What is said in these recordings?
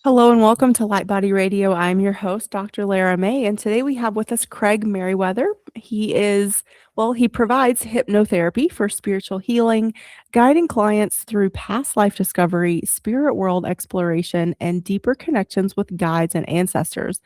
Hello and welcome to Light Body Radio. I'm your host, Dr. Lara May, and today we have with us Craig Meriwether. He provides hypnotherapy for spiritual healing, guiding clients through past life discovery, spirit world exploration, and deeper connections with guides and ancestors.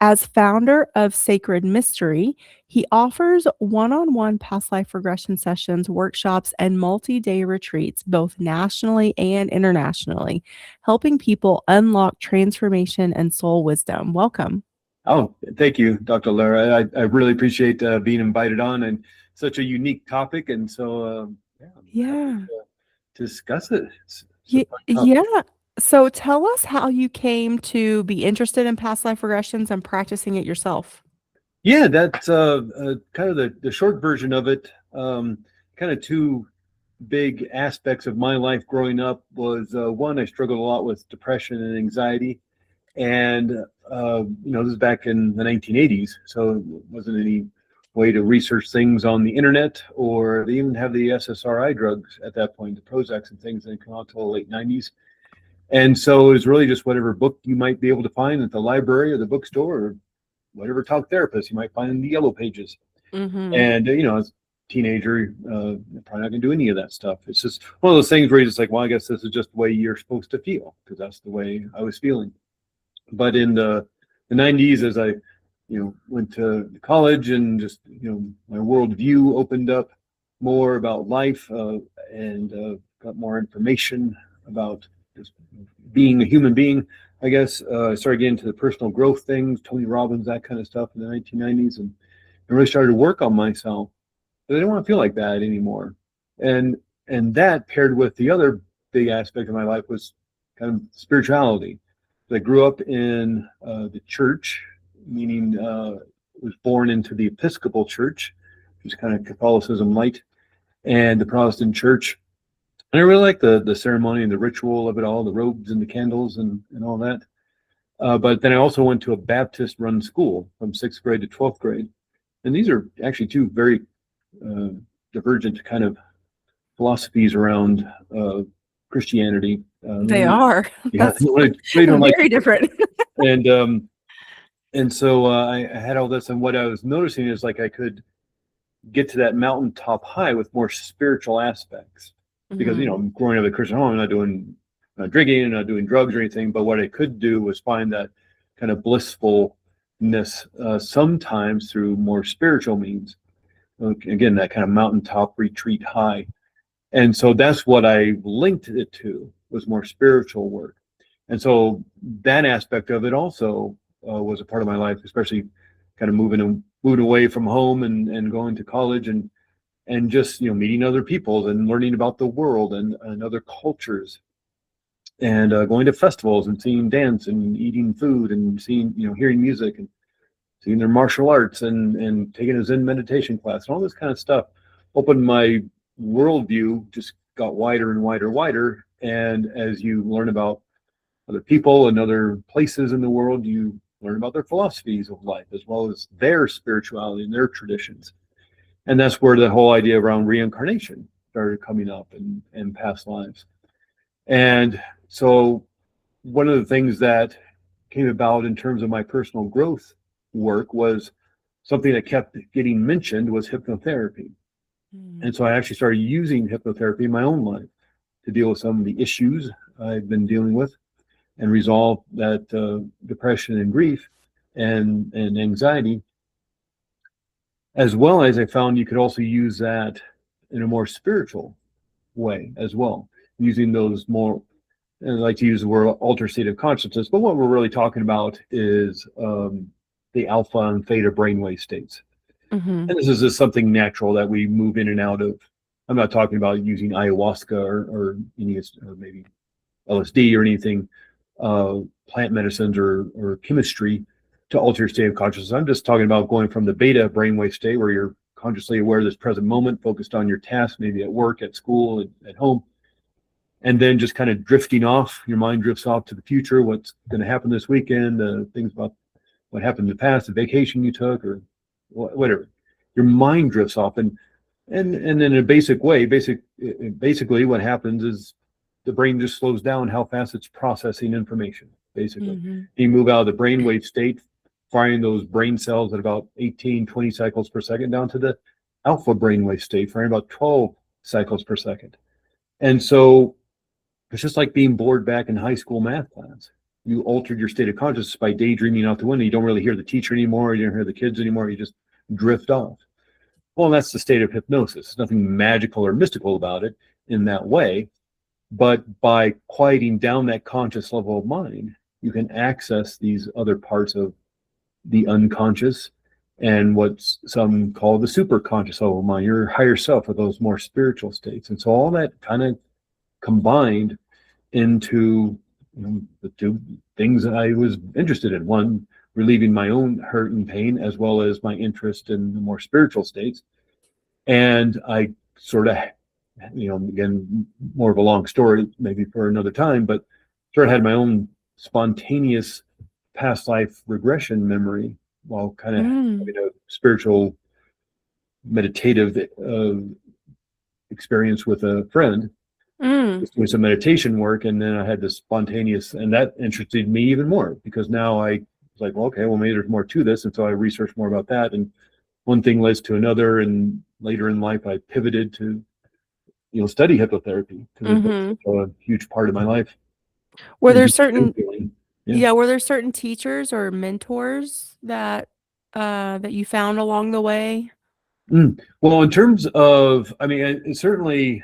As founder of Sacred Mystery, he offers one on one past life regression sessions, workshops, and multi day retreats, both nationally and internationally, helping people unlock transformation and soul wisdom. Welcome. Oh, thank you, Dr. Lara. I really appreciate being invited on and such a unique topic. And so, I'm happy Yeah. to discuss it. It's a Y- fun topic. yeah. So tell us how you came to be interested in past life regressions and practicing it yourself. Yeah, that's kind of the short version of it. Kind of two big aspects of my life growing up was one, I struggled a lot with depression and anxiety. And, this is back in the 1980s. So it wasn't any way to research things on the internet, or they even have the SSRI drugs at that point, the Prozacs and things, didn't come out until the late 90s. And so it was really just whatever book you might be able to find at the library or the bookstore, or whatever talk therapist you might find in the yellow pages. Mm-hmm. And, as a teenager, you're probably not going to do any of that stuff. It's just one of those things where you're just like, well, I guess this is just the way you're supposed to feel, because that's the way I was feeling. But in the 90s, as I, went to college and just, my worldview opened up more about life and got more information about just being a human being, I guess. I started getting into the personal growth things, Tony Robbins, that kind of stuff in the 1990s, and I really started to work on myself. But I didn't want to feel like that anymore. And that paired with the other big aspect of my life was kind of spirituality. I grew up in the church, meaning was born into the Episcopal Church, which is kind of Catholicism light, and the Protestant Church. And I really like the ceremony and the ritual of it all, the robes and the candles and all that. But then I also went to a Baptist-run school from 6th grade to 12th grade. And these are actually two very divergent kind of philosophies around Christianity. They are. Yeah, That's they don't like. very different. And so I had all this, and what I was noticing is like I could get to that mountaintop high with more spiritual aspects, because I'm growing up in a Christian home. I'm not drinking, and not doing drugs or anything. But what I could do was find that kind of blissfulness sometimes through more spiritual means. Again, that kind of mountaintop retreat high. And so that's what I linked it to, was more spiritual work. And so that aspect of it also was a part of my life, especially kind of moving away from home and going to college and just, meeting other people and learning about the world and other cultures, and going to festivals and seeing dance and eating food and seeing, hearing music and seeing their martial arts and taking a Zen meditation class and all this kind of stuff opened my worldview, just got wider and wider. And as you learn about other people and other places in the world, you learn about their philosophies of life as well as their spirituality and their traditions. And that's where the whole idea around reincarnation started coming up and past lives. And so one of the things that came about in terms of my personal growth work was something that kept getting mentioned was hypnotherapy. And so I actually started using hypnotherapy in my own life to deal with some of the issues I've been dealing with and resolve that depression and grief and anxiety. As well as I found you could also use that in a more spiritual way as well, using those more, and I like to use the word altered state of consciousness, but what we're really talking about is the alpha and theta brainwave states. And this is just something natural that we move in and out of. I'm not talking about using ayahuasca or maybe LSD or anything, plant medicines or chemistry to alter your state of consciousness. I'm just talking about going from the beta brainwave state, where you're consciously aware of this present moment, focused on your task, maybe at work, at school, at home, and then just kind of drifting off. Your mind drifts off to the future, what's going to happen this weekend, things about what happened in the past, the vacation you took, or whatever. Your mind drifts off, and in a basic way, basically what happens is the brain just slows down how fast it's processing information. basically. Mm-hmm. You move out of the brainwave state, firing those brain cells at about 18, 20 cycles per second, down to the alpha brainwave state, firing about 12 cycles per second. And so it's just like being bored back in high school math class. You altered your state of consciousness by daydreaming out the window. You don't really hear the teacher anymore. You don't hear the kids anymore. You just drift off. Well, that's the state of hypnosis. There's nothing magical or mystical about it in that way. But by quieting down that conscious level of mind, you can access these other parts of the unconscious and what some call the super conscious level of mind, your higher self, or those more spiritual states. And so all that kind of combined into the two things that I was interested in. One, relieving my own hurt and pain, as well as my interest in the more spiritual states. And I sort of, again, more of a long story, maybe for another time, but sort of had my own spontaneous past life regression memory while kind of having a spiritual meditative experience with a friend. Doing some meditation work, and then I had this spontaneous, and that interested me even more, because now I was like, well, okay, well, maybe there's more to this. And so I researched more about that, and one thing led to another, and later in life I pivoted to study hypnotherapy, because it's a huge part of my life. Were there certain were there certain teachers or mentors that that you found along the way? Well, in terms of, I mean, it certainly,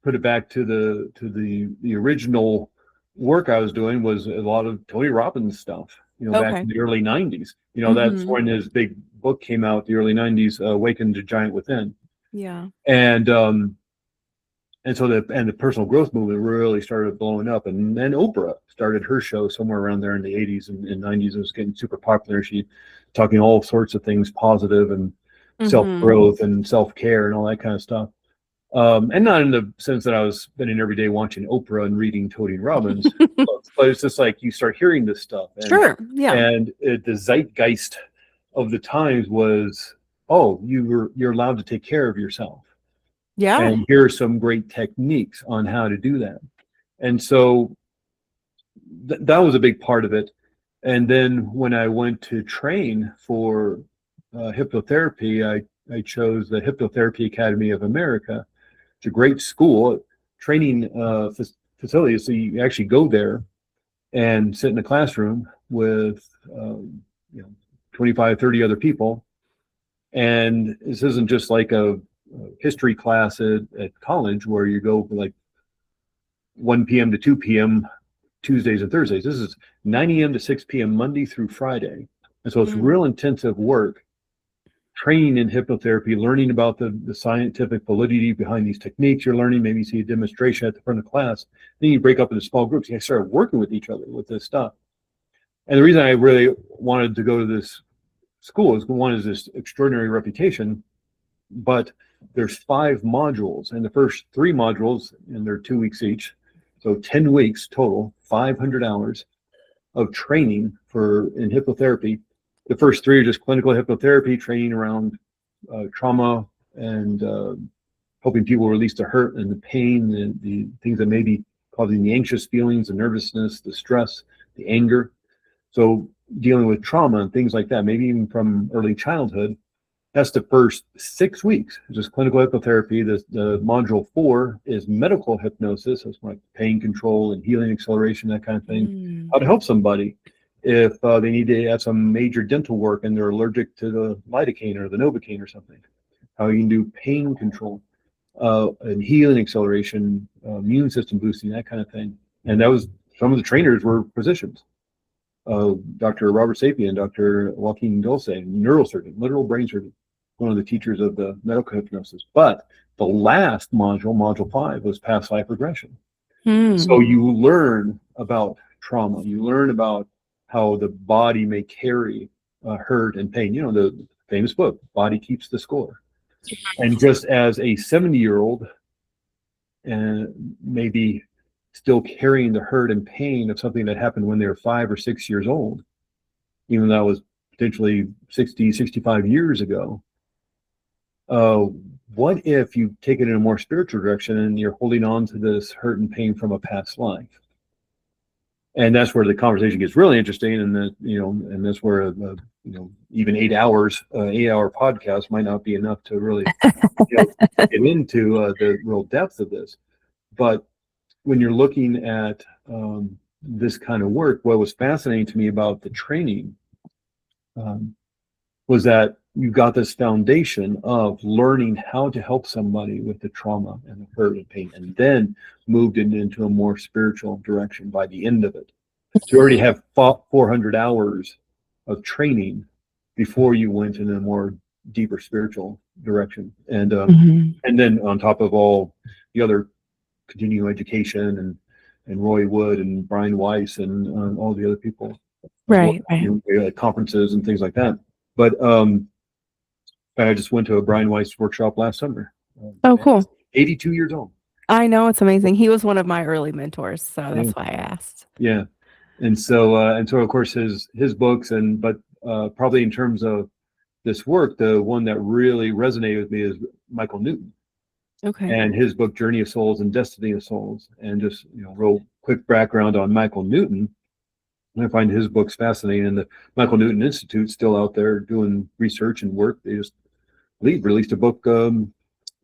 put it back to the original work I was doing was a lot of Tony Robbins stuff, back in the early 90s. That's when his big book came out, the early 90s, Awaken the Giant Within. Yeah. And so the personal growth movement really started blowing up. And then Oprah started her show somewhere around there in the 80s and 90s. It was getting super popular. She talking all sorts of things positive and self-growth and self-care and all that kind of stuff. And not in the sense that I was spending every day watching Oprah and reading Tony Robbins, but it's just like you start hearing this stuff. And, And the zeitgeist of the times was, you're allowed to take care of yourself. Yeah. And here are some great techniques on how to do that. And so that was a big part of it. And then when I went to train for hypnotherapy, I chose the Hypnotherapy Academy of America. It's a great school, training facility. So you actually go there and sit in a classroom with 25, 30 other people. And this isn't just like a history class at college where you go for like 1 p.m. to 2 p.m. Tuesdays and Thursdays. This is 9 a.m. to 6 p.m. Monday through Friday. And so it's real intensive work, training in hypnotherapy, learning about the scientific validity behind these techniques you're learning. Maybe you see a demonstration at the front of class. Then you break up into small groups. You start working with each other with this stuff. And the reason I really wanted to go to this school is, one, is this extraordinary reputation, but there's 5 modules, and the first 3 modules, and they're 2 weeks each, so 10 weeks total, 500 hours of training in hypnotherapy. The first 3 are just clinical hypnotherapy, training around trauma and helping people release the hurt and the pain, and the things that may be causing the anxious feelings, the nervousness, the stress, the anger. So dealing with trauma and things like that, maybe even from early childhood. That's the first 6 weeks, just clinical hypnotherapy. The module 4 is medical hypnosis. That's like pain control and healing acceleration, that kind of thing. How to help somebody if they need to have some major dental work and they're allergic to the lidocaine or the Novocaine or something. How you can do pain control and healing acceleration, immune system boosting, that kind of thing. And that was, some of the trainers were physicians. Dr. Robert Sapien, Dr. Joaquin Dulce, neurosurgeon, literal brain surgeon, one of the teachers of the medical hypnosis. But the last module, module 5, was past life regression. So you learn about trauma. You learn about how the body may carry hurt and pain. The famous book, Body Keeps the Score. And just as a 70-year-old and maybe still carrying the hurt and pain of something that happened when they were 5 or 6 years old, even though that was potentially 60, 65 years ago. What if you take it in a more spiritual direction and you're holding on to this hurt and pain from a past life? And that's where the conversation gets really interesting. And and that's where, even 8 hour podcast might not be enough to really, get into the real depth of this. But when you're looking at this kind of work, what was fascinating to me about the training was that you got this foundation of learning how to help somebody with the trauma and the hurt and pain, and then moved it into a more spiritual direction by the end of it. So you already have 400 hours of training before you went in a more deeper spiritual direction. And and then on top of all the other continuing education and Roy Wood and Brian Weiss and all the other people, Right. conferences and things like that. But I just went to a Brian Weiss workshop last summer. Oh, cool. 82 years old. I know, it's amazing. He was one of my early mentors, so that's why I asked. Yeah. And so of course his books, but probably in terms of this work, the one that really resonated with me is Michael Newton. Okay. And his book, Journey of Souls and Destiny of Souls. And just, real quick background on Michael Newton. I find his books fascinating. And the Michael Newton Institute's still out there doing research and work. They just released a book a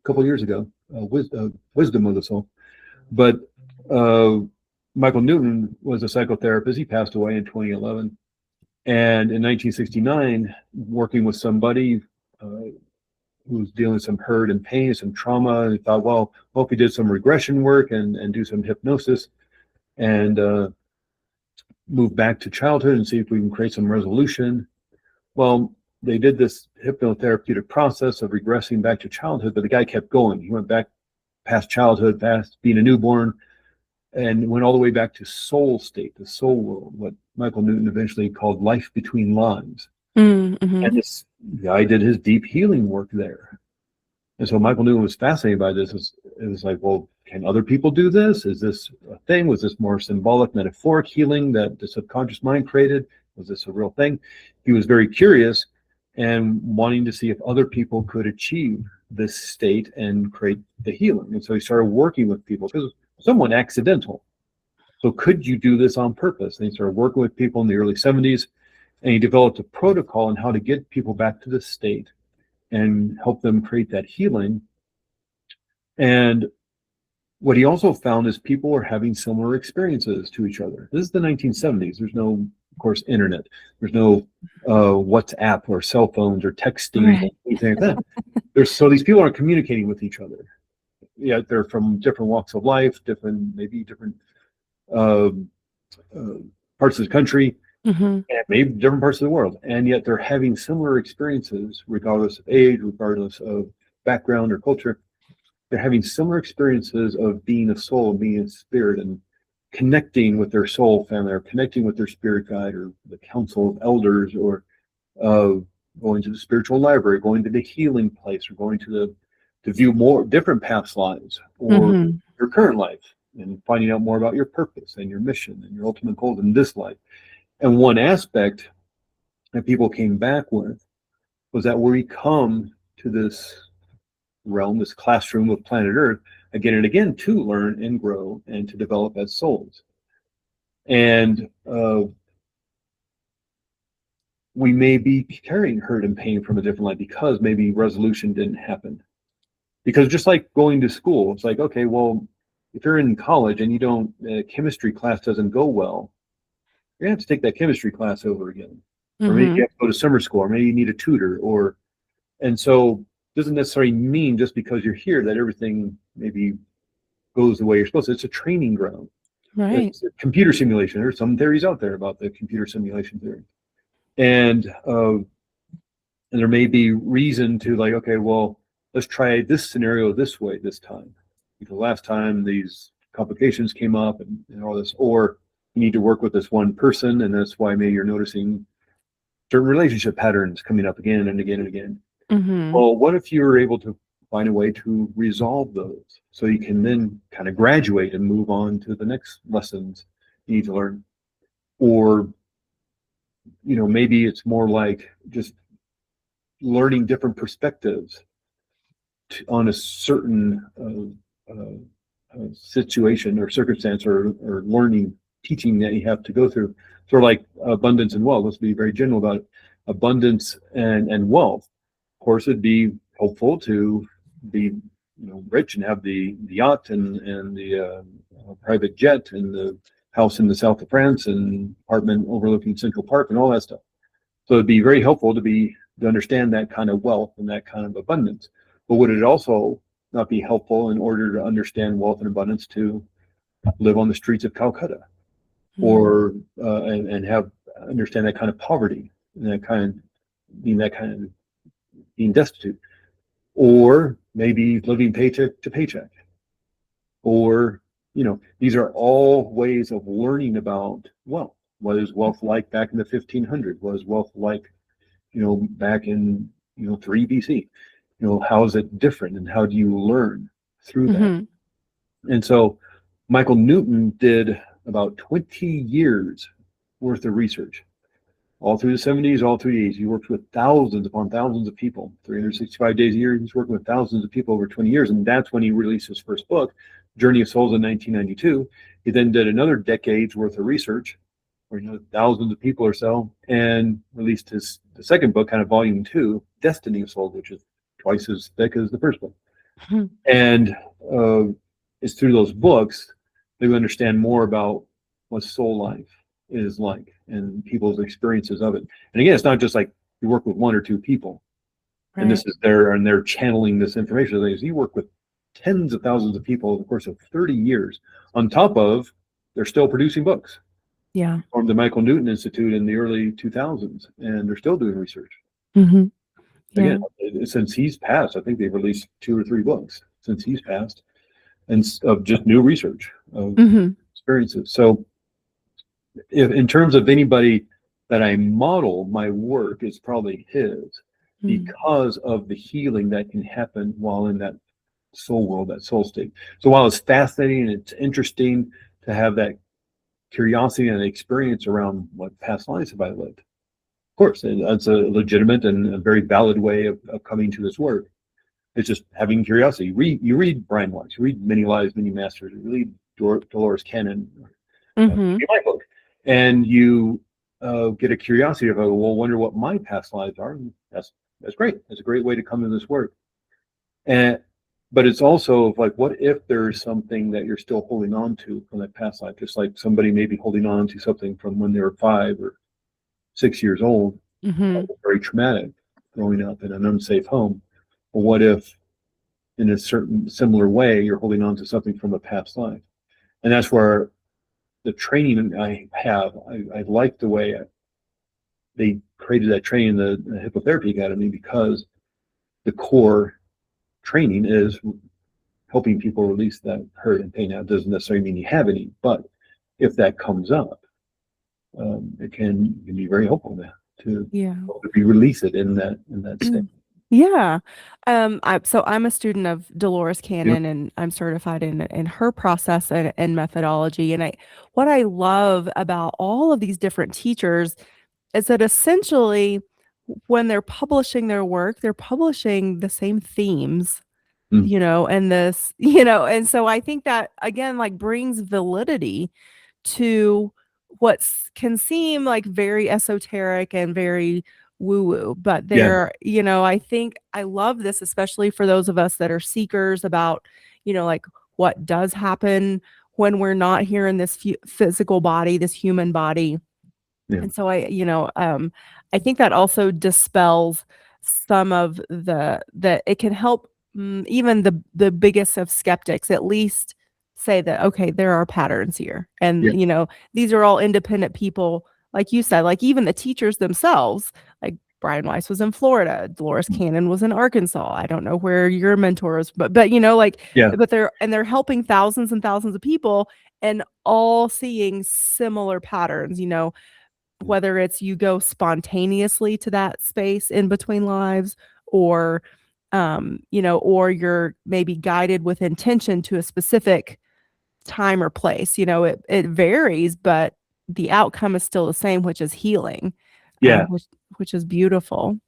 couple years ago, Wisdom of the Soul. But Michael Newton was a psychotherapist. He passed away in 2011. And in 1969, working with somebody who was dealing with some hurt and pain, some trauma, and he thought, well, hope he did some regression work and do some hypnosis and move back to childhood and see if we can create some resolution. Well, they did this hypnotherapeutic process of regressing back to childhood, but the guy kept going. He went back past childhood, past being a newborn, and went all the way back to soul state, the soul world, what Michael Newton eventually called life between lives. Mm-hmm. And this guy did his deep healing work there. And so Michael Newton was fascinated by this. It was like, well, can other people do this? Is this a thing? Was this more symbolic, metaphoric healing that the subconscious mind created? Was this a real thing? He was very curious and wanting to see if other people could achieve this state and create the healing. And so he started working with people because it was somewhat accidental. So could you do this on purpose? And he started working with people in the early 70s, and he developed a protocol on how to get people back to this state and help them create that healing. And what he also found is people were having similar experiences to each other. This is the 1970s. There's no, of course, internet. There's no WhatsApp or cell phones or texting, Right. anything like that. So these people are communicating with each other. Yeah, they're from different walks of life, maybe different parts of the country, and maybe different parts of the world. And yet they're having similar experiences, regardless of age, regardless of background or culture. They're having similar experiences of being a soul, being a spirit, and connecting with their soul family, or connecting with their spirit guide, or the council of elders, or going to the spiritual library, going to the healing place, or going to view more different past lives, or your current life, and finding out more about your purpose and your mission and your ultimate goal in this life. And one aspect that people came back with was that we come to this realm, this classroom of planet Earth, again and again, to learn and grow and to develop as souls. And we may be carrying hurt and pain from a different life because maybe resolution didn't happen. Because just like going to school, it's like, okay, well, if you're in college and chemistry class doesn't go well, you're gonna have to take that chemistry class over again. Or maybe you have to go to summer school, or maybe you need a tutor, and so doesn't necessarily mean just because you're here that everything maybe goes the way you're supposed to. It's a training ground. Right. It's a computer simulation. There's some theories out there about the computer simulation theory. And there may be reason to like, okay, well, let's try this scenario this way this time. Because last time these complications came up and all this, or you need to work with this one person, and that's why maybe you're noticing certain relationship patterns coming up again and again and again. Well, what if you were able to find a way to resolve those so you can then kind of graduate and move on to the next lessons you need to learn? Or, maybe it's more like just learning different perspectives on a certain situation or circumstance or learning teaching that you have to go through. Sort of like abundance and wealth. Let's be very general about it. Abundance and wealth. Of course, it'd be helpful to be rich and have the yacht and the private jet and the house in the south of France and apartment overlooking Central Park and all that stuff. So it'd be very helpful to understand that kind of wealth and that kind of abundance. But would it also not be helpful in order to understand wealth and abundance to live on the streets of Calcutta, or and have understand that kind of poverty and that kind of being destitute, or maybe living paycheck to paycheck, or these are all ways of learning about wealth. What is wealth like back in the 1500s? What is wealth like back in 3 BC? How is it different, and how do you learn through that? And so Michael Newton did about 20 years worth of research all through the 70s, all through the 80s. He worked with thousands upon thousands of people, 365 days a year. He's working with thousands of people over 20 years. And that's when he released his first book, Journey of Souls, in 1992. He then did another decade's worth of research, or thousands of people or so, and released the second book, kind of volume 2, Destiny of Souls, which is twice as thick as the first book. And it's through those books that we understand more about what soul life is like and people's experiences of it. And again, it's not just like you work with one or two people, right, and this is they're channeling this information. You work with tens of thousands of people over the course of 30 years, on top of they're still producing books. Yeah. Formed the Michael Newton Institute in the early 2000s, and they're still doing research. Again, since he's passed, I think they've released 2 or 3 books since he's passed, and of just new research of experiences. So if in terms of anybody that I model my work, it's probably his, because of the healing that can happen while in that soul world, that soul state. So while it's fascinating and it's interesting to have that curiosity and experience around what past lives have I lived, of course, that's a legitimate and a very valid way of coming to this work. It's just having curiosity. You read Brian Weiss, you read Many Lives, Many Masters, you read Dolores Cannon, my book, and you get a curiosity of, well, wonder what my past lives are. And that's great. That's a great way to come to this work. But it's also like, what if there's something that you're still holding on to from that past life? Just like somebody may be holding on to something from when they were 5 or 6 years old, very traumatic, growing up in an unsafe home. Well, what if in a certain similar way, you're holding on to something from a past life? And that's where the training I have, I like the way they created that training in the Hypnotherapy Academy, because the core training is helping people release that hurt and pain. Now, it doesn't necessarily mean you have any, but if that comes up, it can be very helpful to release it in that state. Yeah. So I'm a student of Dolores Cannon, and I'm certified in her process and methodology. And what I love about all of these different teachers is that essentially when they're publishing their work, they're publishing the same themes, and this, and so I think that again, like, brings validity to what can seem like very esoteric and very woo-woo, but I think I love this, especially for those of us that are seekers about, like, what does happen when we're not here in this physical body, this human body. And so I think that also dispels some of that it can help even the biggest of skeptics at least say that, okay, there are patterns here. And, these are all independent people. Like you said, like even the teachers themselves, like Brian Weiss was in Florida, Dolores Cannon was in Arkansas. I don't know where your mentor is, but but they're helping thousands and thousands of people and all seeing similar patterns, whether it's you go spontaneously to that space in between lives, or or you're maybe guided with intention to a specific time or place. It varies, but the outcome is still the same, which is healing. Which is beautiful.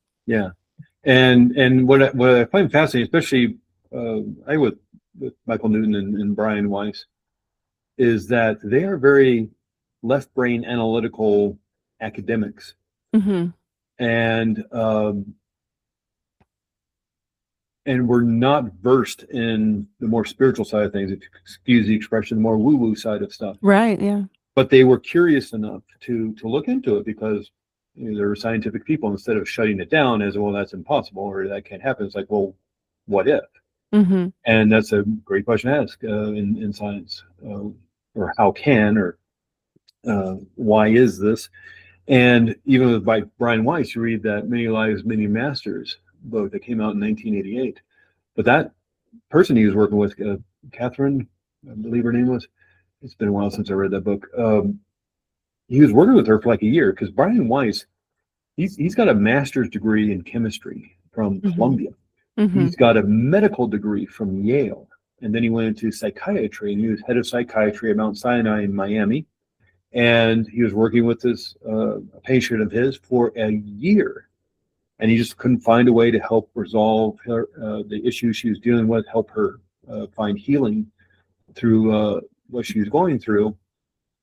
And what I find fascinating, especially with Michael Newton and Brian Weiss, is that they are very left brain analytical academics. Mm-hmm. And we're not versed in the more spiritual side of things, if you excuse the expression, the more woo-woo side of stuff. Right. Yeah. But they were curious enough to look into it because there were scientific people. Instead of shutting it down as, well, that's impossible or that can't happen, it's like, well, what if? Mm-hmm. And that's a great question to ask in science, or how can, or why is this? And even by Brian Weiss, you read that Many Lives, Many Masters book that came out in 1988. But that person he was working with, Catherine, I believe her name was, it's been a while since I read that book. He was working with her for like a year because Brian Weiss, he's got a master's degree in chemistry from Columbia. Mm-hmm. He's got a medical degree from Yale. And then he went into psychiatry, and he was head of psychiatry at Mount Sinai in Miami. And he was working with this a patient of his for a year. And he just couldn't find a way to help resolve her, the issues she was dealing with, help her find healing through what she was going through,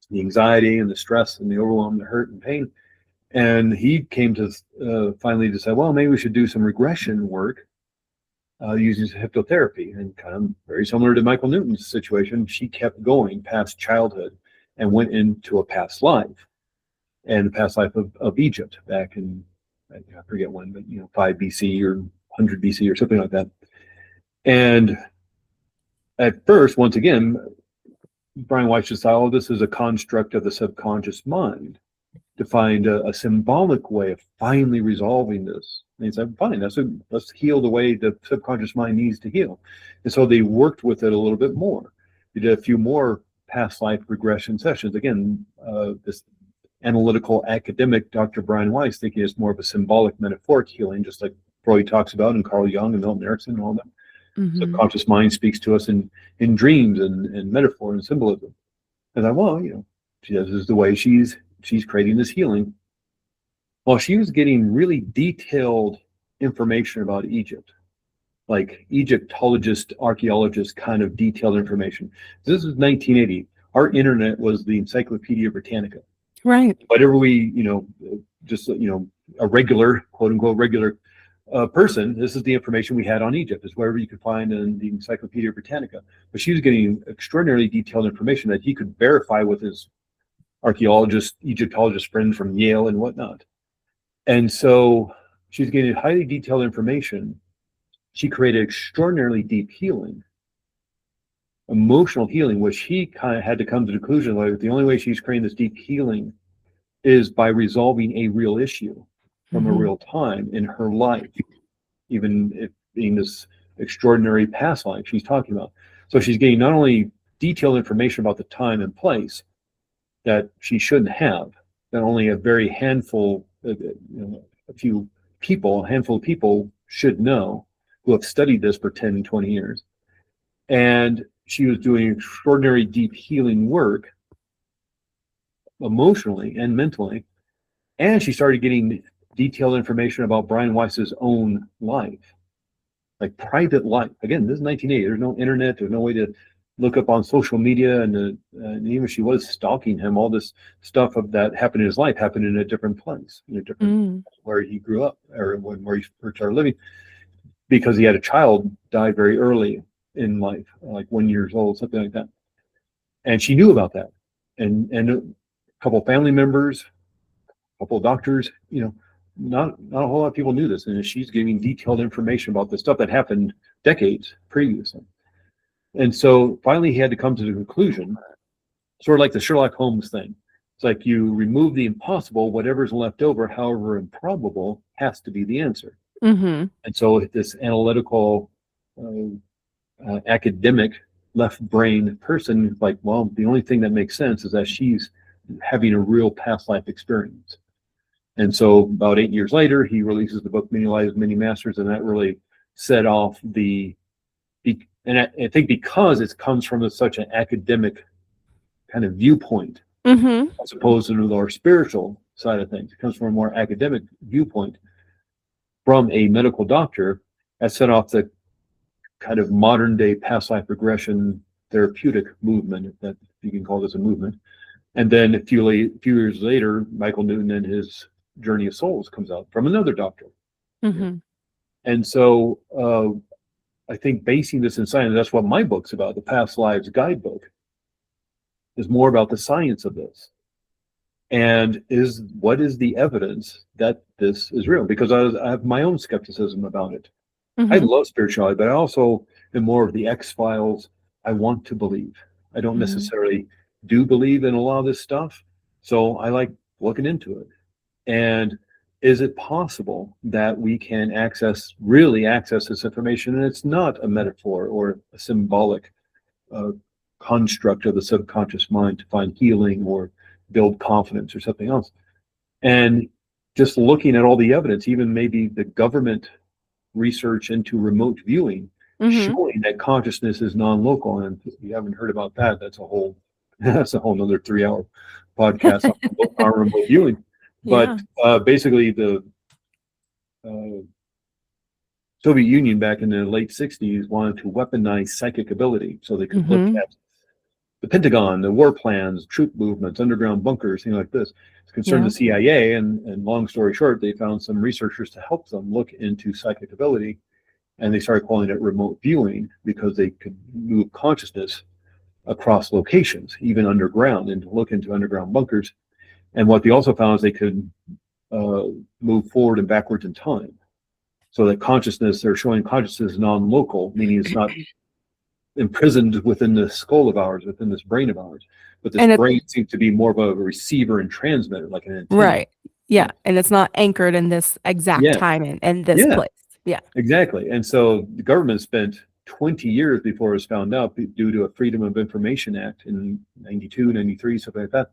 the anxiety and the stress and the overwhelm, the hurt and pain. And he came to finally decide, well, maybe we should do some regression work using hypnotherapy. And kind of very similar to Michael Newton's situation, she kept going past childhood and went into a past life, and the past life of Egypt back in, I forget when, but 5 BC or 100 BC or something like that. And at first, once again, Brian Weiss decided, oh, this is a construct of the subconscious mind, to find a symbolic way of finally resolving this. And he said, fine, let's heal the way the subconscious mind needs to heal. And so they worked with it a little bit more. They did a few more past life regression sessions. Again, this analytical academic Dr. Brian Weiss thinking it's more of a symbolic metaphoric healing, just like Freud talks about, and Carl Jung and Milton Erickson and all that. Mm-hmm. Subconscious mind speaks to us in dreams and metaphor and symbolism. And I, well, this is the way she's creating this healing. Well, she was getting really detailed information about Egypt, like Egyptologist, archaeologist kind of detailed information. This is 1980. Our internet was the Encyclopedia Britannica. Right. Whatever we, just, a regular, quote unquote, regular person, this is the information we had on Egypt, is whatever you could find in the Encyclopedia Britannica. But she was getting extraordinarily detailed information that he could verify with his archaeologist, Egyptologist friend from Yale and whatnot. And so she's getting highly detailed information. She created extraordinarily deep healing, emotional healing, which he kind of had to come to the conclusion, like, the only way she's creating this deep healing is by resolving a real issue from a real time in her life, even it being this extraordinary past life she's talking about. So she's getting not only detailed information about the time and place that she shouldn't have, that only a very handful, a handful of people should know, who have studied this for 10 and 20 years. And she was doing extraordinary deep healing work emotionally and mentally. And she started getting detailed information about Brian Weiss's own life, like private life. Again, this is 1980. There's no internet. There's no way to look up on social media. And even if she was stalking him, all this stuff that happened in his life happened in a different place, in a different where he grew up, or where he first started living, because he had a child die very early in life, like 1 year old, something like that. And she knew about that. And a couple of family members, a couple of doctors, not a whole lot of people knew this. And she's giving detailed information about the stuff that happened decades previously. And so finally he had to come to the conclusion, sort of like the Sherlock Holmes thing. It's like you remove the impossible, whatever's left over, however improbable, has to be the answer. Mm-hmm. And so this analytical, academic left brain person, like, well, the only thing that makes sense is that she's having a real past life experience. And so about 8 years later, he releases the book Many Lives, Many Masters, and that really set off and I think because it comes from such an academic kind of viewpoint, as opposed to the more spiritual side of things, it comes from a more academic viewpoint from a medical doctor, that set off the kind of modern day past life regression therapeutic movement, if you can call this a movement. And then a few years later, Michael Newton and his Journey of Souls comes out from another doctor. Mm-hmm. And so I think basing this in science, that's what my book's about. The Past Lives Guidebook is more about the science of this. And what is the evidence that this is real? Because I have my own skepticism about it. Mm-hmm. I love spirituality, but I also am more of the X-Files. I want to believe. I don't necessarily do believe in a lot of this stuff. So I like looking into it. And is it possible that we can really access this information? And it's not a metaphor or a symbolic construct of the subconscious mind to find healing or build confidence or something else. And just looking at all the evidence, even maybe the government research into remote viewing, showing that consciousness is non-local. And if you haven't heard about that, that's a whole another 3-hour podcast on remote viewing. But basically the Soviet Union back in the late 60s wanted to weaponize psychic ability so they could look at the Pentagon, the war plans, troop movements, underground bunkers, things like this. It's concerned the CIA, and long story short, they found some researchers to help them look into psychic ability, and they started calling it remote viewing because they could move consciousness across locations, even underground, and look into underground bunkers. And what they also found is they could move forward and backwards in time. So that they're showing consciousness is non-local, meaning it's not imprisoned within this skull of ours, within this brain of ours. But this brain seems to be more of a receiver and transmitter, like an antenna. Right. Yeah. And it's not anchored in this exact time and this place. Yeah. Exactly. And so the government spent 20 years before it was found out due to a Freedom of Information Act in 92, 93, something like that.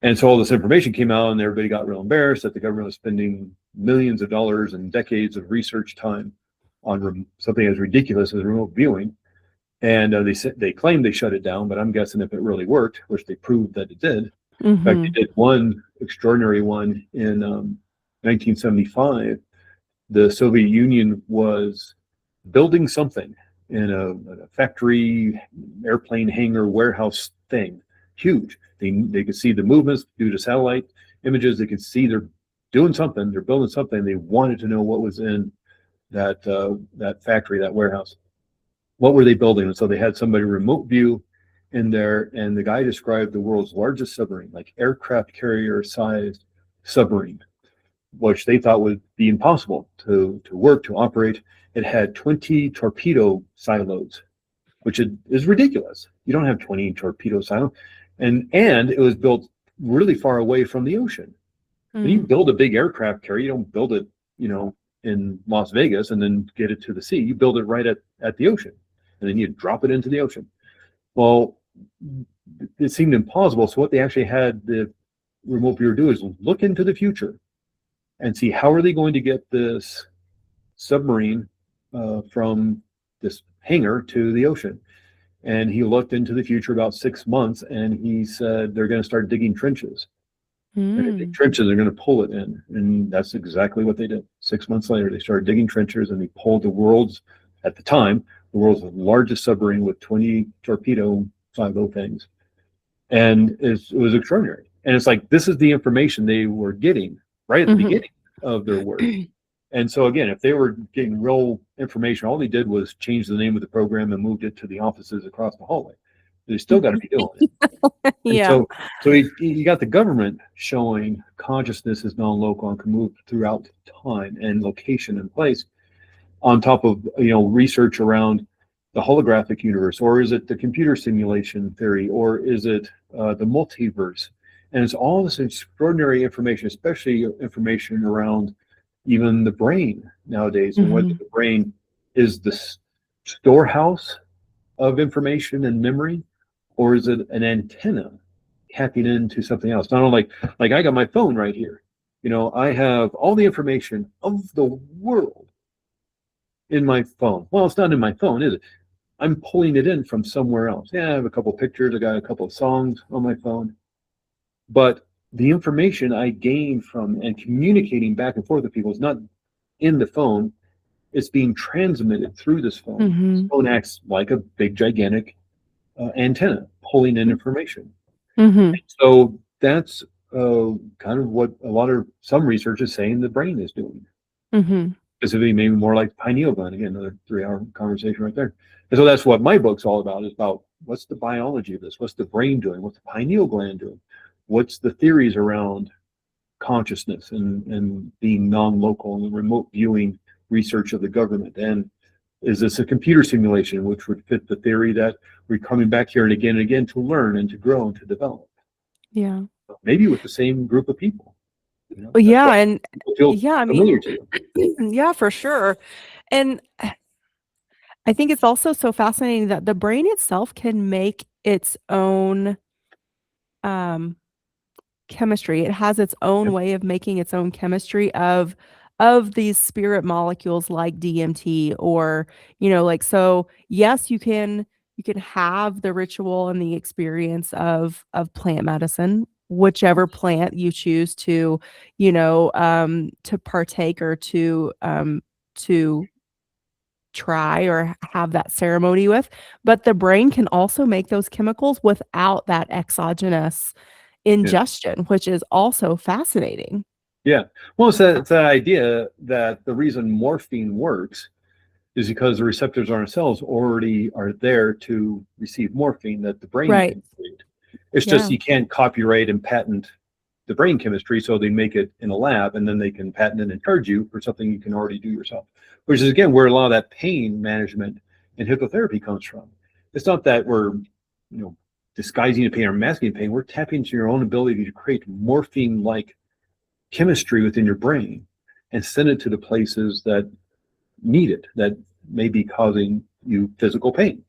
And so all this information came out and everybody got real embarrassed that the government was spending millions of dollars and decades of research time on something as ridiculous as remote viewing. And they claimed they shut it down, but I'm guessing if it really worked, which they proved that it did. In fact, they did one extraordinary one in 1975. The Soviet Union was building something in a factory, airplane hangar, warehouse thing, huge. They could see the movements due to satellite images. They could see they're doing something. They're building something. They wanted to know what was in that factory, that warehouse. What were they building? And so they had somebody remote view in there, and the guy described the world's largest submarine, like aircraft carrier sized submarine, which they thought would be impossible to work, to operate. It had 20 torpedo silos, which is ridiculous. You don't have 20 torpedo silos. And it was built really far away from the ocean. When you build a big aircraft carrier, you don't build it, in Las Vegas and then get it to the sea. You build it right at the ocean, and then you drop it into the ocean. Well, it seemed impossible. So what they actually had the remote viewer do is look into the future and see how are they going to get this submarine from this hangar to the ocean. And he looked into the future about 6 months, and he said they're going to start digging trenches. And dig trenches, they're going to pull it in. And that's exactly what they did. 6 months later, they started digging trenches, and they pulled at the time, the world's largest submarine with 20 torpedo silo things. And it was extraordinary. And it's like, this is the information they were getting right at the beginning of their work. And so again, if they were getting real information, all they did was change the name of the program and moved it to the offices across the hallway. They still got to be doing it. Yeah. So you got the government showing consciousness is non-local and can move throughout time and location and place, on top of research around the holographic universe, or is it the computer simulation theory, or is it the multiverse? And it's all this extraordinary information, especially information around even the brain nowadays, and whether the brain is the storehouse of information and memory, or is it an antenna tapping into something else? Not only like I got my phone right here. I have all the information of the world in my phone. Well, it's not in my phone, is it? I'm pulling it in from somewhere else. Yeah, I have a couple pictures. I got a couple of songs on my phone. But the information I gain from and communicating back and forth with people is not in the phone. It's being transmitted through this phone. This phone acts like a big, gigantic antenna, pulling in information. Mm-hmm. So that's kind of what some research is saying the brain is doing. Mm-hmm. Specifically, maybe more like pineal gland. Again, another 3-hour conversation right there. And so that's what my book's all about, is about what's the biology of this? What's the brain doing? What's the pineal gland doing? What's the theories around consciousness and being non-local and the remote viewing research of the government? And is this a computer simulation, which would fit the theory that we're coming back here and again to learn and to grow and to develop? Yeah. Maybe with the same group of people. Well, That's yeah, what and people feel yeah, I mean, familiar to. yeah, for sure. And I think it's also so fascinating that the brain itself can make its own um chemistry. It has its own Yep. way of making its own chemistry of these spirit molecules like DMT, or, like, so yes, you can have the ritual and the experience of plant medicine, whichever plant you choose to partake, or to try or have that ceremony with. But the brain can also make those chemicals without that exogenous Yeah. ingestion, which is also fascinating. Yeah. Well, it's that idea that the reason morphine works is because the receptors on our cells already are there to receive morphine that the brain Right. can create. It's just Yeah. you can't copyright and patent the brain chemistry, so they make it in a lab and then they can patent it and charge you for something you can already do yourself. Which is again where a lot of that pain management and hypnotherapy comes from. It's not that we're, disguising the pain or masking the pain. We're tapping into your own ability to create morphine-like chemistry within your brain and send it to the places that need it, that may be causing you physical pain.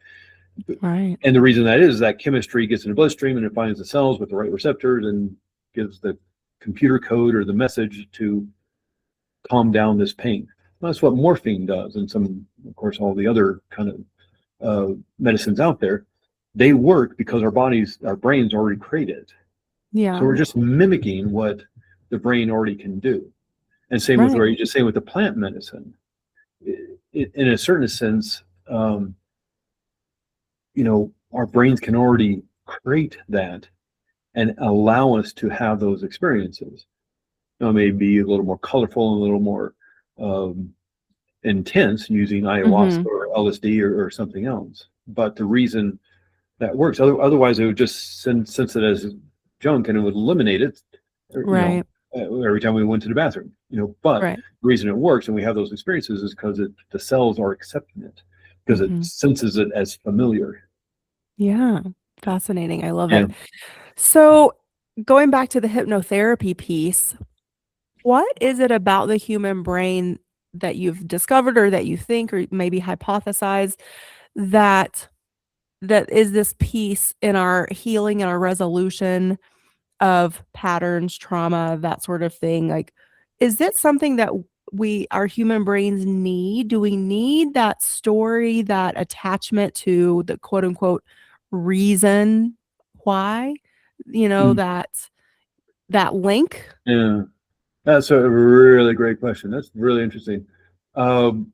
Right. And the reason that is that chemistry gets in the bloodstream and it finds the cells with the right receptors and gives the computer code or the message to calm down this pain. Well, that's what morphine does, and of course, all the other kind of medicines out there. They work because our brains already created. So Yeah. we're just mimicking what the brain already can do. And same with Right. what you just saying with the plant medicine. In a certain sense, our brains can already create that and allow us to have those experiences. Now, it may be a little more colorful and a little more intense using ayahuasca Mhm. or LSD or something else. But the reason that works, otherwise, it would just sense it as junk and it would eliminate it, Right. every time we went to the bathroom. But Right. the reason it works and we have those experiences is because the cells are accepting it, because it Mhm. senses it as familiar. Yeah. Fascinating. I love Yeah. it. So, going back to the hypnotherapy piece, what is it about the human brain that you've discovered, or that you think, or maybe hypothesize, that that is this piece in our healing and our resolution of patterns, trauma, that sort of thing? Like, is it something that our human brains need? Do we need that story, that attachment to the quote unquote reason why? Mm. That link? Yeah. That's a really great question. That's really interesting. Um,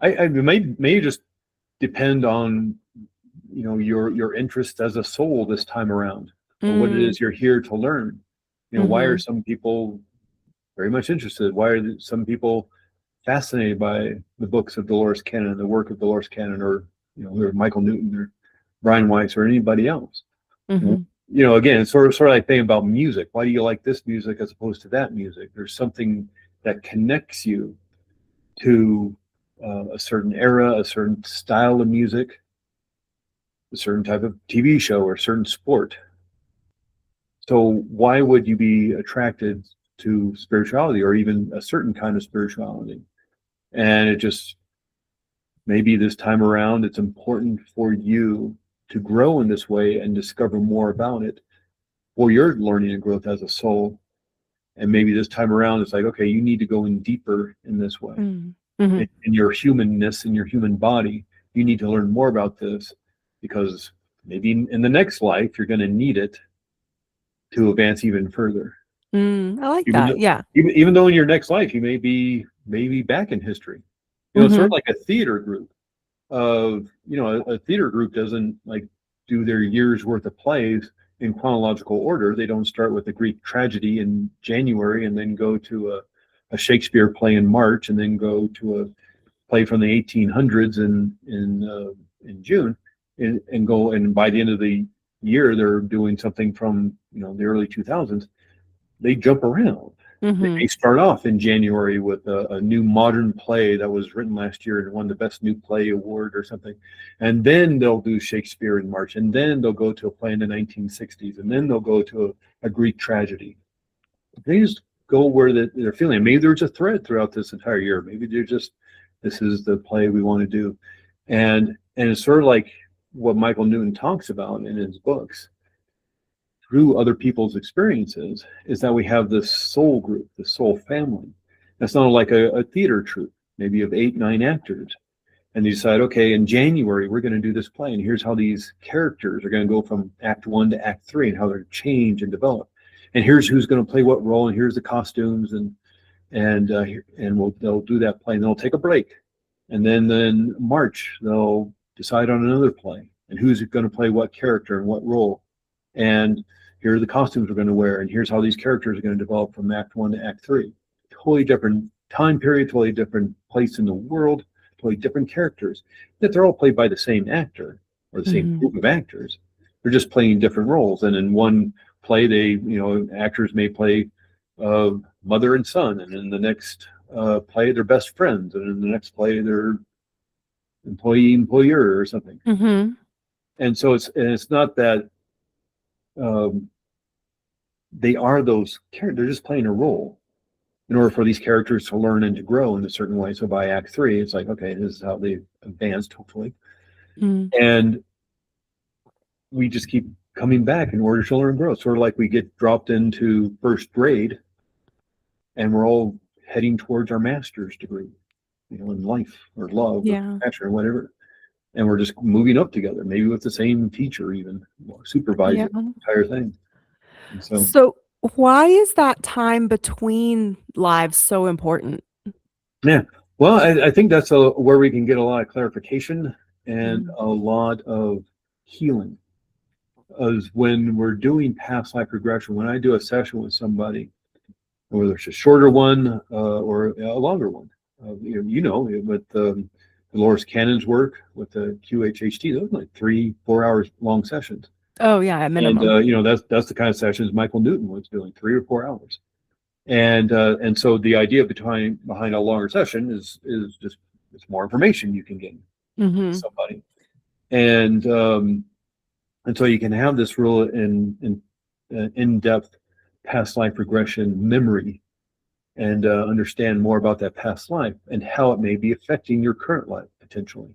it may just depend on your interest as a soul this time around, or what it Mm, is you're here to learn. Why are mhm, some people very much interested? Why are some people fascinated by the books of Dolores Cannon, the work of Dolores Cannon, or or Michael Newton or Brian Weiss or anybody else? mhm, Again, it's sort of like thinking about music. Why do you like this music as opposed to that music? There's something that connects you to a certain era, a certain style of music, a certain type of TV show, or a certain sport. So why would you be attracted to spirituality or even a certain kind of spirituality? And it just, maybe this time around, it's important for you to grow in this way and discover more about it for your learning and growth as a soul. And maybe this time around, it's like, okay, you need to go in deeper in this way. mm, mhm, In your humanness, in your human body, you need to learn more about this, because maybe in the next life, you're going to need it to advance even further. I like Even that, though, yeah. even though in your next life, you may be maybe back in history. It's sort of Mhm, like a theater group of, a theater group doesn't like do their year's worth of plays in chronological order. They don't start with the Greek tragedy in January and then go to a Shakespeare play in March and then go to a play from the 1800s in June, and go, and by the end of the year they're doing something from the early 2000s. They jump around. They may start off in January with a new modern play that was written last year and won the best new play award or something, and then they'll do Shakespeare in March, and then they'll go to a play in the 1960s, and then they'll go to a Greek tragedy. They just go where they're feeling. Maybe there's a thread throughout this entire year. Maybe they're just, this is the play we want to do, and it's sort of like what Michael Newton talks about in his books through other people's experiences, is that we have this soul group, the soul family. That's not like a theater troupe, maybe of 8-9 actors. And you decide, okay, in January, we're going to do this play, and here's how these characters are going to go from act 1 to act 3 and how they're change and develop. And here's who's going to play what role, and here's the costumes, and they'll do that play, and they'll take a break. And then March, they'll decide on another play, and who's going to play what character and what role. And here are the costumes we're going to wear, and here's how these characters are going to develop from act 1 to act 3. Totally different time period, totally different place in the world, totally different characters. Yet they're all played by the same actor or the same group of actors. They're just playing different roles. And in one play, actors may play mother and son, and in the next play, they're best friends, and in the next play, they're employer or something. And so it's not that they are those characters. They're just playing a role in order for these characters to learn and to grow in a certain way. So by act 3, it's like, okay, this is how they've advanced, hopefully. And we just keep coming back in order to learn and grow. Sort of like we get dropped into first grade and we're all heading towards our master's degree, in life or love or passion or whatever. And we're just moving up together, maybe with the same teacher, even supervising the entire thing. And so why is that time between lives so important? Yeah, well, I think that's where we can get a lot of clarification and a lot of healing. As when we're doing past life regression, when I do a session with somebody, whether it's a shorter one or a longer one, with Dolores Cannon's work with the QHHT, those are like 3-4 hours long sessions. Oh yeah, at minimum. And that's the kind of sessions Michael Newton was doing, 3 or 4 hours. And so the idea behind a longer session is just it's more information you can gain from somebody, and so you can have this real in-depth past life regression memory, and understand more about that past life and how it may be affecting your current life potentially.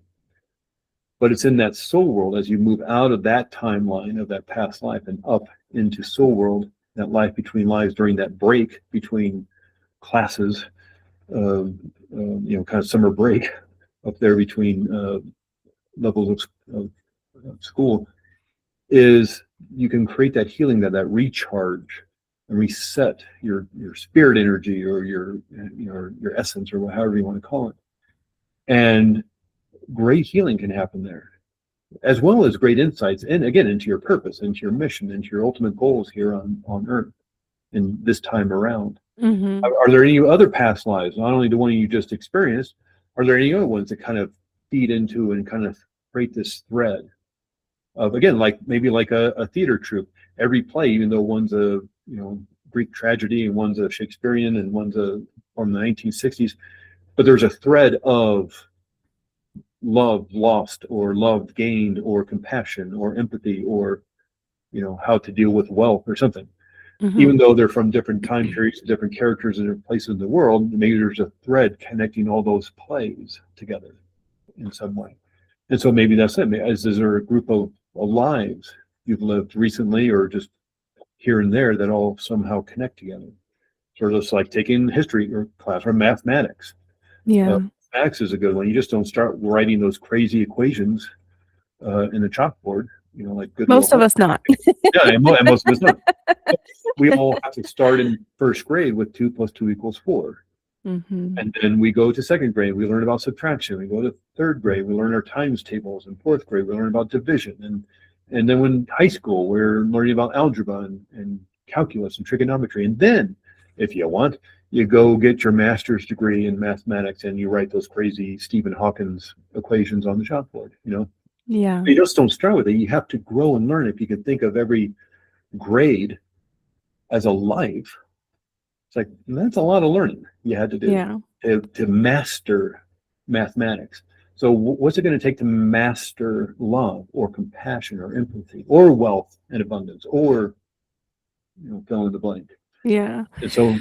But it's in that soul world, as you move out of that timeline of that past life and up into soul world, that life between lives during that break between classes, kind of summer break up there between levels of school, is you can create that healing, that recharge and reset your spirit energy or your essence, or however you want to call it. And great healing can happen there, as well as great insights, and again, into your purpose, into your mission, into your ultimate goals here on Earth in this time around. Are there any other past lives, not only the one you just experienced, are there any other ones that kind of feed into and kind of create this thread of, again, maybe like a theater troupe? Every play, even though one's a Greek tragedy and one's a Shakespearean and one's from the 1960s, but there's a thread of love lost or love gained or compassion or empathy or how to deal with wealth or something. Even though they're from different time periods, different characters in different places in the world, maybe there's a thread connecting all those plays together in some way. And so maybe that's it. Is there a group of lives you've lived recently or just here and there that all somehow connect together? Sort of just like taking history or class or mathematics. Mathematics is a good one. You just don't start writing those crazy equations in the chalkboard, like good. Most of us not. Yeah, and most of us not. We all have to start in first grade with 2 + 2 = 4. And then we go to second grade, we learn about subtraction. We go to third grade, we learn our times tables. In fourth grade, we learn about division And then when high school, we're learning about algebra and calculus and trigonometry. And then, if you want, you go get your master's degree in mathematics and you write those crazy Stephen Hawking's equations on the chalkboard, Yeah. You just don't start with it. You have to grow and learn. If you could think of every grade as a life, it's like, that's a lot of learning you had to do Yeah. to master mathematics. So what's it going to take to master love or compassion or empathy or wealth and abundance or, fill in the blank. Yeah. And so,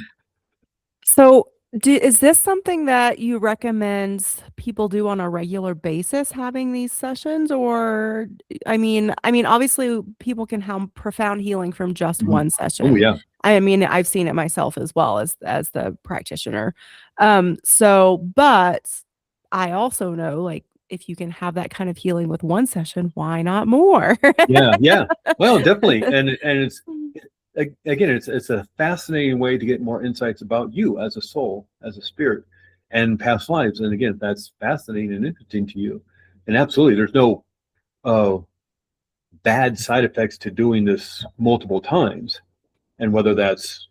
So, is this something that you recommend people do on a regular basis, having these sessions? Or, obviously, people can have profound healing from just one oh session. yeah, I've seen it myself as well as the practitioner. But I also know, like, if you can have that kind of healing with one session, why not more? yeah. Well, definitely, and it's again, it's a fascinating way to get more insights about you as a soul, as a spirit, and past lives. And again, that's fascinating and interesting to you. And absolutely, there's no bad side effects to doing this multiple times. And whether that's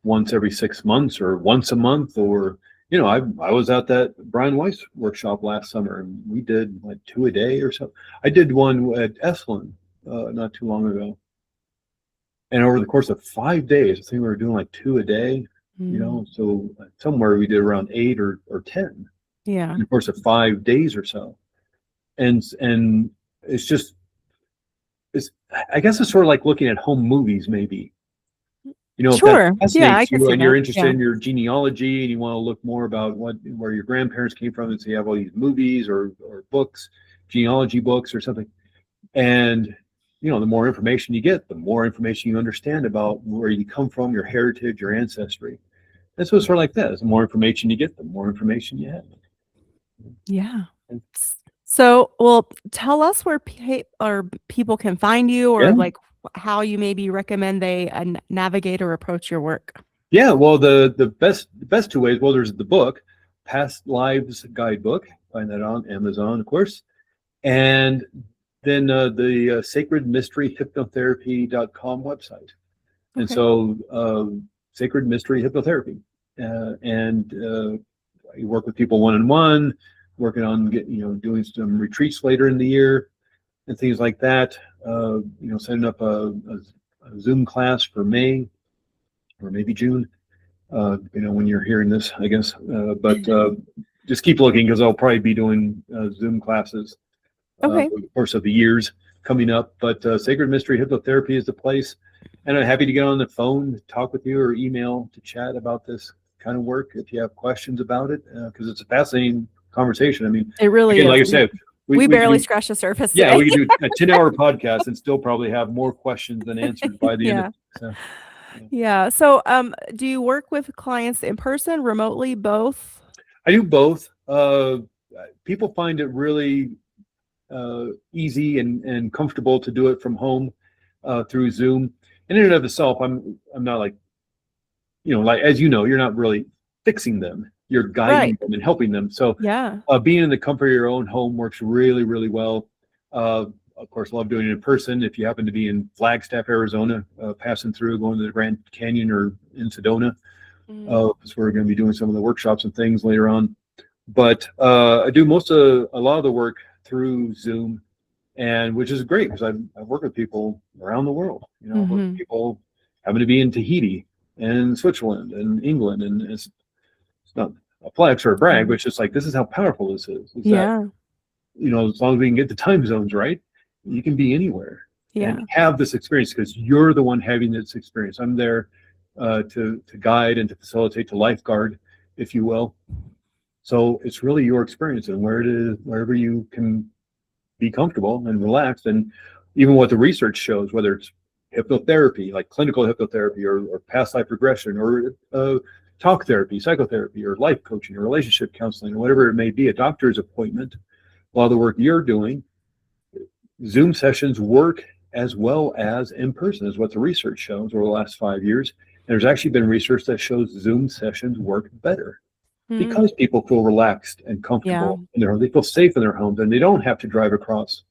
once every 6 months or once a month, or I was at that Brian Weiss workshop last summer, and we did like 2 a day or so. I did one at Esalen not too long ago. And over the course of 5 days, I think we were doing like 2 a day, so somewhere we did around 8 or 10 Yeah. in the course of 5 days or so. And it's I guess it's sort of like looking at home movies, maybe. If Sure. that Yeah, I fascinates can you see and you're that. interested Yeah. in your genealogy and you want to look more about where your grandparents came from, and so you have all these movies or books, genealogy books or something. And the more information you get, the more information you understand about where you come from, your heritage, your ancestry. And so it's sort of like that. The more information you get, the more information you have. Yeah. And- So, well, tell us where people can find you, or Yeah. like how you maybe recommend they navigate or approach your work. Yeah, well, the best two ways. Well, there's the book, Past Lives Guidebook. Find that on Amazon, of course, and then the Sacred Mystery Hypnotherapy.com website. And Okay. so, Sacred Mystery Hypnotherapy, and you work with people one-on-one, working on doing some retreats later in the year and things like that. Setting up a Zoom class for May or maybe June, when you're hearing this, I guess. But just keep looking, because I'll probably be doing Zoom classes Okay. over the course of the years coming up. But Sacred Mystery Hypnotherapy is the place. And I'm happy to get on the phone, talk with you, or email to chat about this kind of work if you have questions about it, because it's a fascinating conversation. I mean, It really again, is. like I said, We barely do, scratched the surface yeah, today. we could do a 10-hour podcast and still probably have more questions than answered by the end of it. So, Yeah. So, do you work with clients in person, remotely, both? I do both. People find it really easy and comfortable to do it from home through Zoom. In and of itself, I'm not like, like, as you're not really fixing them. You're guiding them and helping them. So Yeah. being in the comfort of your own home works really, really well. Of course, love doing it in person. If you happen to be in Flagstaff, Arizona, passing through, going to the Grand Canyon or in Sedona, because we're going to be doing some of the workshops and things later on. But I do a lot of the work through Zoom, and which is great, because I work with people around the world. I work with people having to be in Tahiti and Switzerland and England, and it's not a flex or a brag, but it's just like, this is how powerful this is. Yeah. That, as long as we can get the time zones right, you can be anywhere Yeah. and have this experience, because you're the one having this experience. I'm there to guide and to facilitate, to lifeguard, if you will. So it's really your experience, and wherever you can be comfortable and relaxed. And even what the research shows, whether it's hypnotherapy, like clinical hypnotherapy, or past life regression, or talk therapy, psychotherapy, or life coaching, or relationship counseling, or whatever it may be, a doctor's appointment, a lot of the work you're doing, Zoom sessions work as well as in person, is what the research shows over the last 5 years. And there's actually been research that shows Zoom sessions work better because people feel relaxed and comfortable. They feel safe in their homes, and they don't have to drive across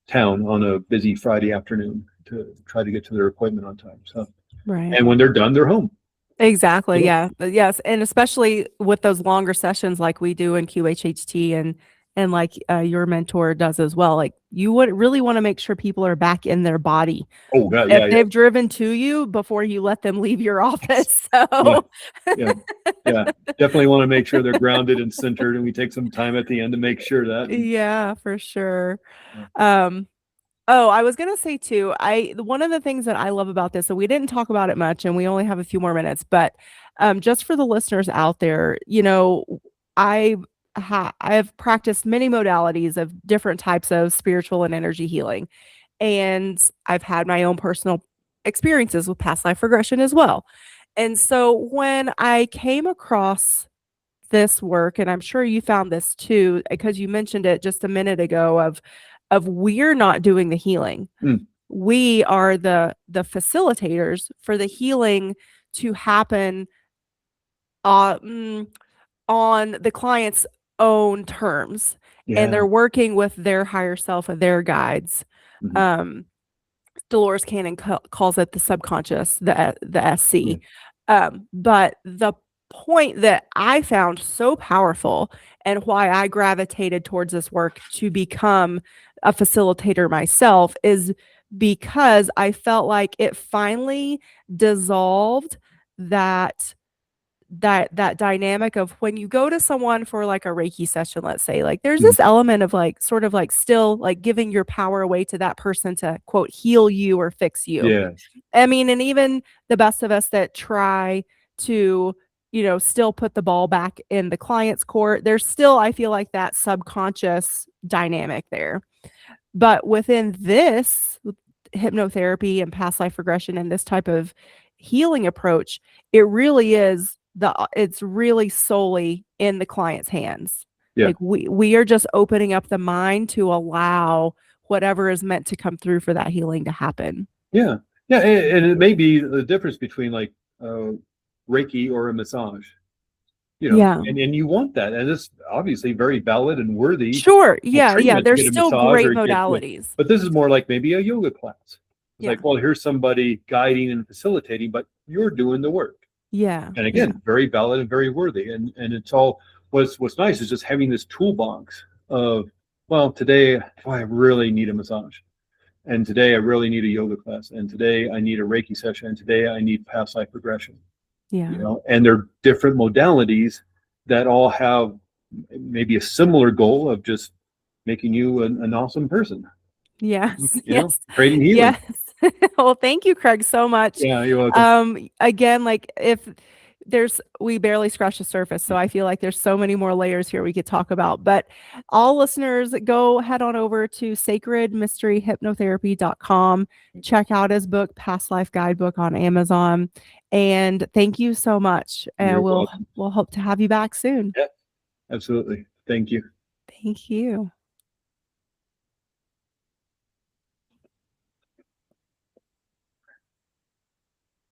town on a busy Friday afternoon to try to get to their appointment on time. So, Right. and when they're done, they're home. Exactly. Yeah. Yeah. Yes. And especially with those longer sessions like we do in QHHT and like your mentor does as well. Like you would really want to make sure people are back in their body. Oh God, If yeah, they've driven to you before you let them leave your office. yeah, So yeah, yeah. Definitely want to make sure they're grounded and centered, and we take some time at the end to make sure that. yeah, for sure. Yeah. Oh, I was gonna say too, one of the things that I love about this, so we didn't talk about it much and we only have a few more minutes, but just for the listeners out there, you know, I've practiced many modalities of different types of spiritual and energy healing. And I've had my own personal experiences with past life regression as well. And so when I came across this work, and I'm sure you found this too, because you mentioned it just a minute ago of we're not doing the healing. We are the facilitators for the healing to happen on the client's own terms. And they're working with their higher self and their guides. Mhm. Dolores Cannon calls it the subconscious, the SC. But the point that I found so powerful and why I gravitated towards this work to become a facilitator myself is because I felt like it finally dissolved that dynamic of when you go to someone for like a Reiki session, let's say, like there's this element of like sort of like still like giving your power away to that person to quote heal you or fix you. Yes. I mean, and even the best of us that try to, you know, still put the ball back in the client's court, there's still, I feel like that subconscious dynamic there. But within this hypnotherapy and past life regression and this type of healing approach, it really is it's really solely in the client's hands. Yeah. Like we are just opening up the mind to allow whatever is meant to come through for that healing to happen. Yeah. Yeah. And it may be the difference between like Reiki or a massage, you know, Yeah. and you want that. And it's obviously very valid and worthy Sure. Yeah. treatment to There's get a still massage great or get, modalities. but this is more like maybe a yoga class. It's Yeah. like, well, here's somebody guiding and facilitating, but you're doing the work. Yeah. And again, very valid and very worthy. And it's all what's nice is just having this toolbox of, well, today I really need a massage. And today I really need a yoga class. And today I need a Reiki session. And today I need past life regression. Yeah. You know, and they're different modalities that all have maybe a similar goal of just making you an awesome person. Yes. You know, creating healing. Yes. Well, thank you, Craig, so much. Yeah, you're welcome. Again, like if we barely scratched the surface, so I feel like there's so many more layers here we could talk about. But all listeners, go head on over to sacredmysteryhypnotherapy.com. Check out his book, Past Life Guidebook, on Amazon. And thank you so much. And we'll hope to have you back soon. Yeah, absolutely. Thank you. Thank you.